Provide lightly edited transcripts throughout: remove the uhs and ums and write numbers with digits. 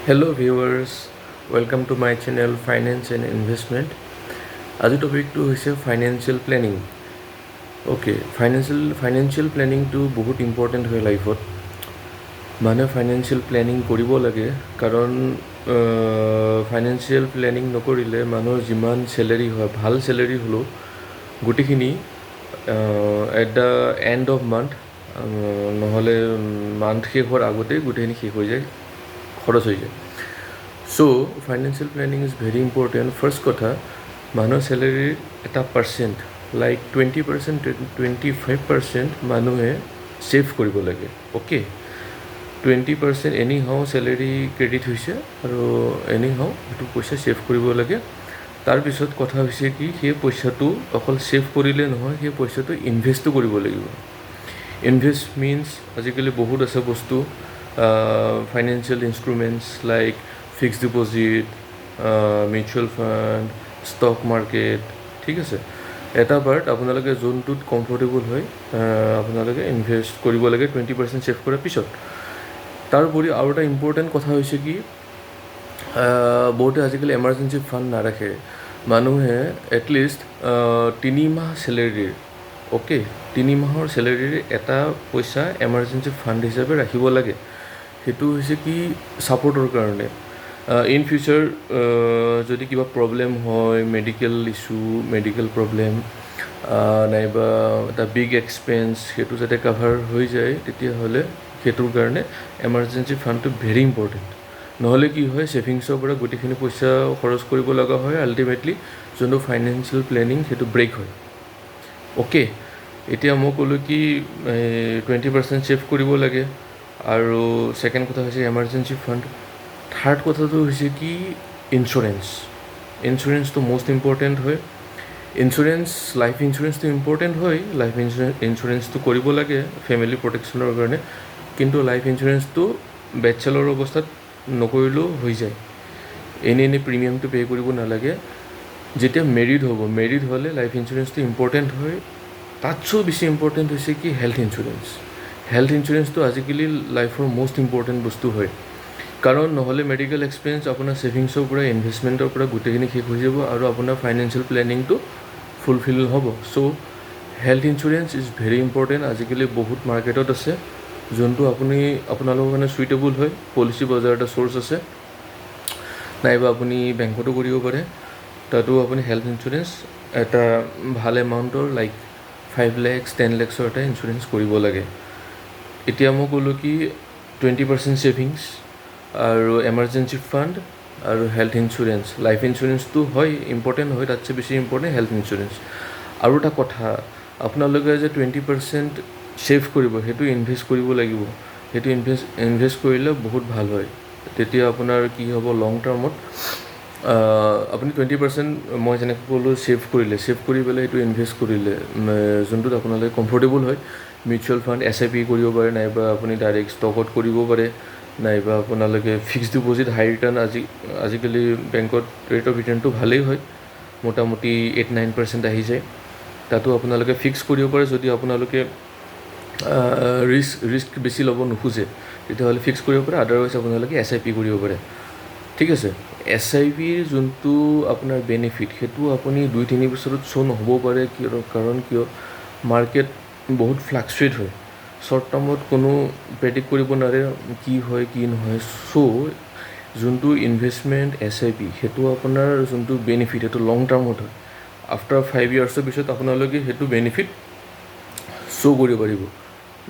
Hello viewers, welcome to my channel Finance and Investment. আজি টপিকটো হৈছে ফাইনেন্সিয়েল প্লেনিং। অ'কে, ফাইনেন্সিয়েল প্লেনিংটো বহুত important হয় লাইফত। মানুহে ফাইনেন্সিয়েল প্লেনিং কৰিব লাগে, কাৰণ ফাইনেন্সিয়েল প্লেনিং নকৰিলে মানুহৰ যিমান চেলেৰি হয়, ভাল চেলেৰি হ'লেও গোটেইখিনি at the and of month নহ'লে মান্থ শেষ হোৱাৰ আগতেই গোটেইখিনি শেষ হৈ যায়, খৰচ হৈ যায়। So' financial planning is very important. First কথা, মানুহৰ চেলেৰিৰ এটা পাৰ্চেণ্ট লাইক 20%, 25% মানুহে ছেভ কৰিব লাগে। অ'কে, 20% এনি হাও চেলেৰি ক্ৰেডিট হৈছে আৰু এনি হাও সেইটো পইচা ছেভ কৰিব লাগে। তাৰপিছত কথা হৈছে কি, সেই পইচাটো অকল ছেভ কৰিলে নহয়, সেই পইচাটো ইনভেষ্টো কৰিব লাগিব। ইনভেষ্ট মিনছ আজিকালি বহুত আছে বস্তু, financial instruments like fixed deposit, mutual fund, stock market, ঠিক আছে। এটা পাৰ্ট আপোনালোকে যোনটোত কমফৰ্টেবল হয় আপোনালোকে ইনভেষ্ট কৰিব লাগে 20% ছেভ কৰাৰ পিছত। তাৰোপৰি আৰু এটা ইম্পৰ্টেণ্ট কথা হৈছে কি, বহুতে আজিকালি এমাৰ্জেঞ্চি ফাণ্ড নাৰাখে। মানুহে এটলিষ্ট 3 মাহ চেলেৰিৰ, অ'কে, 3 মাহৰ চেলেৰিৰ এটা পইচা এমাৰ্জেঞ্চি ফাণ্ড হিচাপে ৰাখিব লাগে। সেইটো হৈছে কি, ছাপৰ্টৰ কাৰণে। ইন ফিউচাৰ যদি কিবা প্ৰব্লেম হয়, মেডিকেল ইছ্যু, মেডিকেল প্ৰব্লেম নাইবা এটা বিগ এক্সপেঞ্চ, সেইটো যাতে কাভাৰ হৈ যায়, তেতিয়াহ'লে সেইটোৰ কাৰণে এমাৰ্জেঞ্চি ফাণ্ডটো ভেৰি ইম্পৰ্টেণ্ট। নহ'লে কি হয়, ছেভিংছৰ পৰা গোটেইখিনি পইচা খৰচ কৰিব লগা হয়, আল্টিমেটলি যোনটো ফাইনেন্সিয়েল প্লেনিং সেইটো ব্ৰেক হয়। অ'কে, এতিয়া মই ক'লোঁ কি 20% ছেভ কৰিব লাগে, আৰু ছেকেণ্ড কথা হৈছে এমাৰ্জেঞ্চি ফাণ্ড। থাৰ্ড কথাটো হৈছে কি, ইঞ্চুৰেঞ্চটো মষ্ট ইম্পৰ্টেণ্ট হয়। লাইফ ইঞ্চুৰেঞ্চটো ইম্পৰ্টেণ্ট হয়, লাইফ ইঞ্চুৰেঞ্চটো কৰিব লাগে ফেমিলি প্ৰটেকশ্যনৰ কাৰণে। কিন্তু লাইফ ইঞ্চুৰেঞ্চটো বেচেলৰ অৱস্থাত নকৰিলেও হৈ যায়, এনেই প্ৰিমিয়ামটো পে' কৰিব নালাগে। যেতিয়া মেৰিড হ'লে লাইফ ইঞ্চুৰেঞ্চটো ইম্পৰ্টেণ্ট হয়। তাতকৈ বেছি ইম্পৰ্টেণ্ট হৈছে কি, হেল্থ ইঞ্চুৰেঞ্চটো আজিকালি লাইফৰ মষ্ট ইম্পৰ্টেণ্ট বস্তু হয়। কাৰণ নহ'লে মেডিকেল এক্সপেঞ্চ আপোনাৰ ছেভিংছৰ পৰা, ইনভেষ্টমেণ্টৰ পৰা গোটেইখিনি শেষ হৈ যাব আৰু আপোনাৰ ফাইনেন্সিয়েল প্লেনিংটো ফুলফিল হ'ব। So' health insurance is very important. আজিকালি বহুত মাৰ্কেটত আছে যোনটো আপোনালোকৰ কাৰণে চুইটেবল হয়। পলিচি বজাৰ এটা চ'ৰ্চ আছে, নাইবা আপুনি বেংকতো কৰিব পাৰে। তাতো আপুনি হেল্থ ইঞ্চুৰেঞ্চ এটা ভাল এমাউণ্টৰ লাইক 5 lakhs 10 lakhsৰ এটা ইঞ্চুৰেঞ্চ কৰিব লাগে। এতিয়া মই ক'লোঁ কি 20% ছেভিংছ আৰু এমাৰ্জেঞ্চি ফাণ্ড আৰু হেল্থ ইঞ্চুৰেঞ্চ। লাইফ ইঞ্চুৰেঞ্চটো হয় ইম্পৰ্টেণ্ট হয়, তাতকৈ বেছি ইম্পৰ্টেণ্ট হেল্থ ইঞ্চুৰেঞ্চ। আৰু এটা কথা, আপোনালোকে যে 20% ছেভ কৰিব, সেইটো ইনভেষ্ট কৰিব লাগিব। সেইটো ইনভেষ্ট কৰিলে বহুত ভাল হয়। তেতিয়া আপোনাৰ কি হ'ব, লং টাৰ্মত আপুনি 20% মই যেনেকৈ ক'লোঁ ছেভ কৰি পেলাই সেইটো ইনভেষ্ট কৰিলে, যোনটোত আপোনালোকে কমফৰ্টেবল হয়। মিউচুৱেল ফাণ্ড, SIP কৰিব পাৰে, নাইবা আপুনি ডাইৰেক্ট ষ্টকত কৰিব পাৰে, নাইবা আপোনালোকে ফিক্সড ডিপ'জিট হাই ৰিটাৰ্ণ। আজিকালি বেংকত ৰেট অফ ৰিটাৰ্ণটো ভালেই হয়, মোটামুটি 8-9% আহি যায়। তাতো আপোনালোকে ফিক্স কৰিব পাৰে। যদি আপোনালোকে ৰিস্ক বেছি ল'ব নোখোজে, তেতিয়াহ'লে ফিক্স কৰিব পাৰে। আদাৰৱাইজ আপোনালোকে SIP কৰিব পাৰে, ঠিক আছে। SIPৰ যোনটো আপোনাৰ বেনিফিট, সেইটো আপুনি 2-3 বছৰত শ্ব' নহ'ব পাৰে। কাৰণ কিয়, মাৰ্কেট বহুত ফ্লাকচুৱেট হয়। শ্বৰ্ট টাৰ্মত কোনো প্ৰেডিক্ট কৰিব নোৱাৰে কি হয় কি নহয়। চ' যোনটো ইনভেষ্টমেণ্ট SIP, সেইটো আপোনাৰ যোনটো বেনিফিট, সেইটো লং টাৰ্মত হয়। আফটাৰ 5 yearsৰ পিছত আপোনালোকে সেইটো বেনিফিট শ্ব' কৰিব পাৰিব,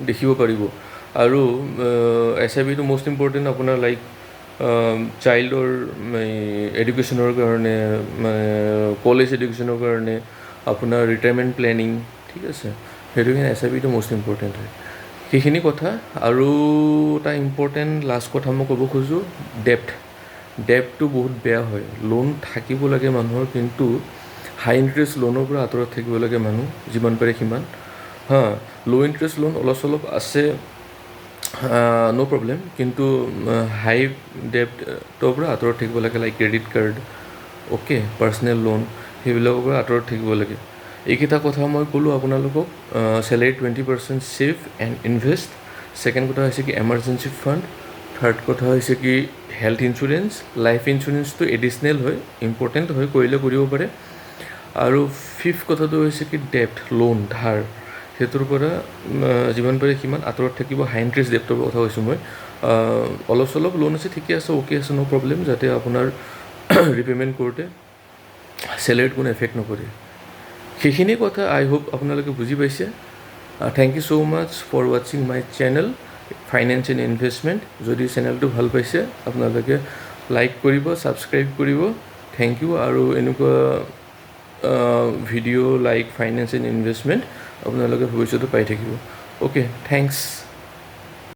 দেখিব পাৰিব। আৰু SIPটো মষ্ট ইম্পৰ্টেণ্ট আপোনাৰ লাইক চাইল্ডৰ এডুকেশ্যনৰ কাৰণে, কলেজ এডুকেশ্যনৰ কাৰণে, আপোনাৰ ৰিটায়াৰমেণ্ট প্লেনিং, ঠিক আছে। সেইটো কাৰণে SIPটো মষ্ট ইম্পৰ্টেণ্ট হয়। সেইখিনি কথা। আৰু এটা ইম্পৰ্টেণ্ট লাষ্ট কথা মই ক'ব খোজোঁ, ডেপ্টটো বহুত বেয়া হয়। লোন থাকিব লাগে মানুহৰ, কিন্তু হাই ইণ্টাৰেষ্ট লোনৰ পৰা আঁতৰত থাকিব লাগে মানুহ, যিমান পাৰে সিমান। ল' ইণ্টাৰেষ্ট লোন অলপ চলপ আছে, ন' প্ৰব্লেম, কিন্তু হাই ডেপ্টৰ পৰা আঁতৰত থাকিব লাগে, like credit card, okay, personal loan, সেইবিলাকৰ পৰা আঁতৰত থাকিব লাগে। এইকেইটা কথা মই ক'লোঁ আপোনালোকক। Celery 20% save and invest. Second কথা হৈছে কি এমাৰ্জেঞ্চি ফাণ্ড। থাৰ্ড কথা হৈছে কি হেল্থ ইঞ্চুৰেঞ্চ লাইফ ইঞ্চুৰেঞ্চটো এডিচনেল হয় ইম্পৰ্টেণ্ট হয় কৰিলে কৰিব পাৰে আৰু ফিফ্থ কথাটো হৈছে কি ডেপ্ট লোন ধাৰ সেইটোৰ পৰা যিমান পাৰে সিমান আঁতৰত থাকিব হাই ইণ্টাৰেষ্ট ডেপ্টৰ কথা কৈছোঁ মই অলপ চলপ লোন আছে ঠিকে আছে অ'কে আছে ন' প্ৰব্লেম যাতে আপোনাৰ ৰিপে'মেণ্ট কৰোঁতে চেলাৰীত কোনো এফেক্ট নকৰে সেইখিনি কথা আই হোপ আপোনালোকে বুজি পাইছে thank you so' much for ৱাচিং my channel finance and investment যদি চেনেলটো ভাল পাইছে আপোনালোকে লাইক কৰিব ছাবস্ক্ৰাইব কৰিব থেংক ইউ আৰু এনেকুৱা video' like finance and investment আপোনালোকে ভৱিষ্যতে পাই থাকিব অ'কে থেংকছ